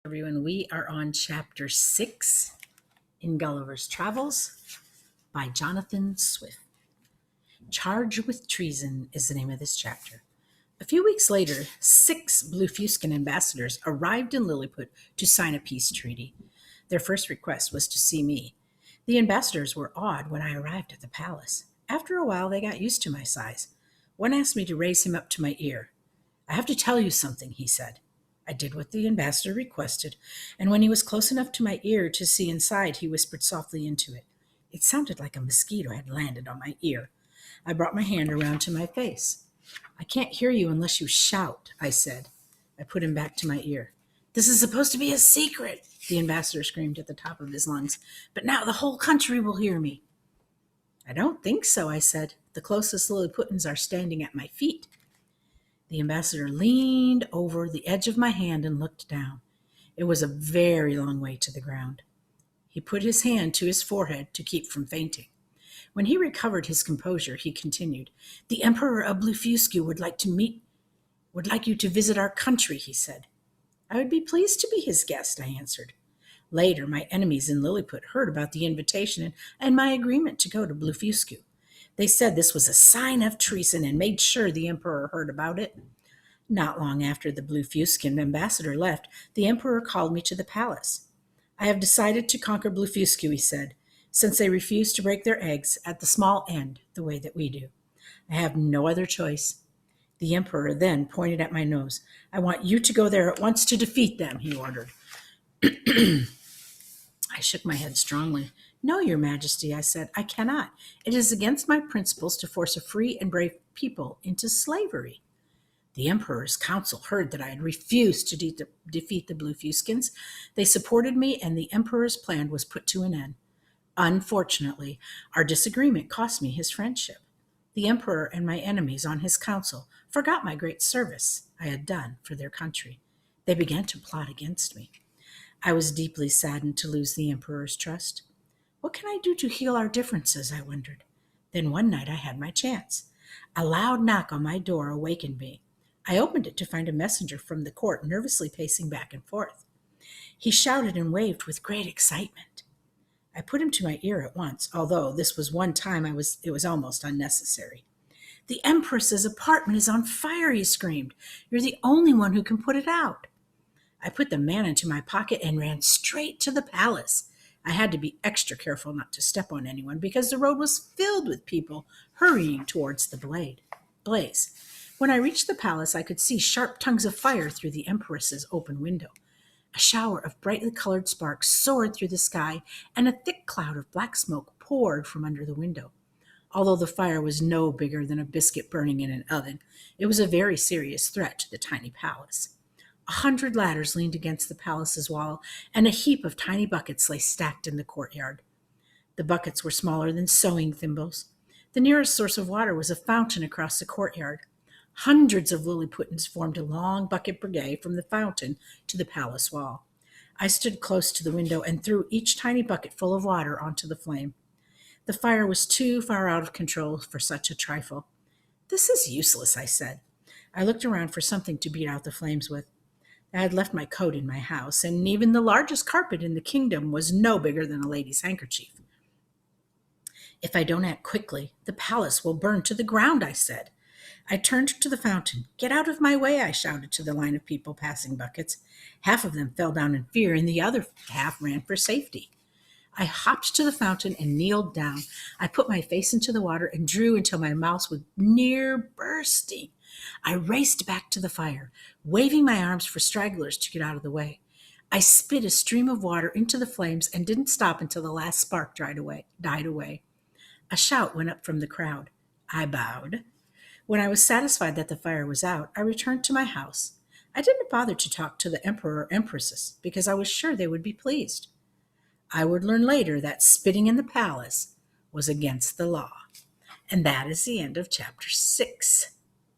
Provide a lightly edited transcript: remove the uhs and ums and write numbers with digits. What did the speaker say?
Everyone, we are on chapter 6 in Gulliver's Travels by Jonathan Swift. Charged with Treason is the name of this chapter. A few weeks later, 6 Blefuscan ambassadors arrived in Lilliput to sign a peace treaty. Their first request was to see me. The ambassadors were awed when I arrived at the palace. After a while, they got used to my size. One asked me to raise him up to my ear. "I have to tell you something," he said. I did what the ambassador requested, and when he was close enough to my ear to see inside, he whispered softly into it. It sounded like a mosquito had landed on my ear. I brought my hand around to my face. "I can't hear you unless you shout," I said. I put him back to my ear. "This is supposed to be a secret," the ambassador screamed at the top of his lungs. "But now the whole country will hear me." "I don't think so," I said. "The closest Lilliputans are standing at my feet." The ambassador leaned over the edge of my hand and looked down. It was a very long way to the ground. He put his hand to his forehead to keep from fainting. When he recovered his composure, he continued, "The Emperor of Blefuscu would like you to visit our country," he said. "I would be pleased to be his guest," I answered. Later, my enemies in Lilliput heard about the invitation and my agreement to go to Blefuscu. They said this was a sign of treason and made sure the emperor heard about it. Not long after the Blefuscan ambassador left, the emperor called me to the palace. "I have decided to conquer Blefuscu," he said, "since they refuse to break their eggs at the small end the way that we do. I have no other choice." The emperor then pointed at my nose. "I want you to go there at once to defeat them," he ordered. I shook my head strongly. "No, Your Majesty," I said, "I cannot. It is against my principles to force a free and brave people into slavery." The emperor's council heard that I had refused to defeat the Blefuscans. They supported me, and the emperor's plan was put to an end. Unfortunately, our disagreement cost me his friendship. The emperor and my enemies on his council forgot my great service I had done for their country. They began to plot against me. I was deeply saddened to lose the emperor's trust. What can I do to heal our differences, I wondered. Then one night I had my chance. A loud knock on my door awakened me. I opened it to find a messenger from the court nervously pacing back and forth. He shouted and waved with great excitement. I put him to my ear at once, although this was one time it was almost unnecessary. "The Empress's apartment is on fire," he screamed. "You're the only one who can put it out." I put the man into my pocket and ran straight to the palace. I had to be extra careful not to step on anyone because the road was filled with people hurrying towards the blaze. When I reached the palace, I could see sharp tongues of fire through the Empress's open window. A shower of brightly colored sparks soared through the sky, and a thick cloud of black smoke poured from under the window. Although the fire was no bigger than a biscuit burning in an oven, it was a very serious threat to the tiny palace. 100 ladders leaned against the palace's wall, and a heap of tiny buckets lay stacked in the courtyard. The buckets were smaller than sewing thimbles. The nearest source of water was a fountain across the courtyard. Hundreds of Lilliputans formed a long bucket brigade from the fountain to the palace wall. I stood close to the window and threw each tiny bucket full of water onto the flame. The fire was too far out of control for such a trifle. "This is useless," I said. I looked around for something to beat out the flames with. I had left my coat in my house, and even the largest carpet in the kingdom was no bigger than a lady's handkerchief. "If I don't act quickly, the palace will burn to the ground," I said. I turned to the fountain. "Get out of my way," I shouted to the line of people passing buckets. Half of them fell down in fear, and the other half ran for safety. I hopped to the fountain and kneeled down. I put my face into the water and drew until my mouth was near bursting. I raced back to the fire, waving my arms for stragglers to get out of the way. I spit a stream of water into the flames and didn't stop until the last spark died away. A shout went up from the crowd. I bowed. When I was satisfied that the fire was out, I returned to my house. I didn't bother to talk to the emperor or empresses because I was sure they would be pleased. I would learn later that spitting in the palace was against the law. And that is the end of chapter 6.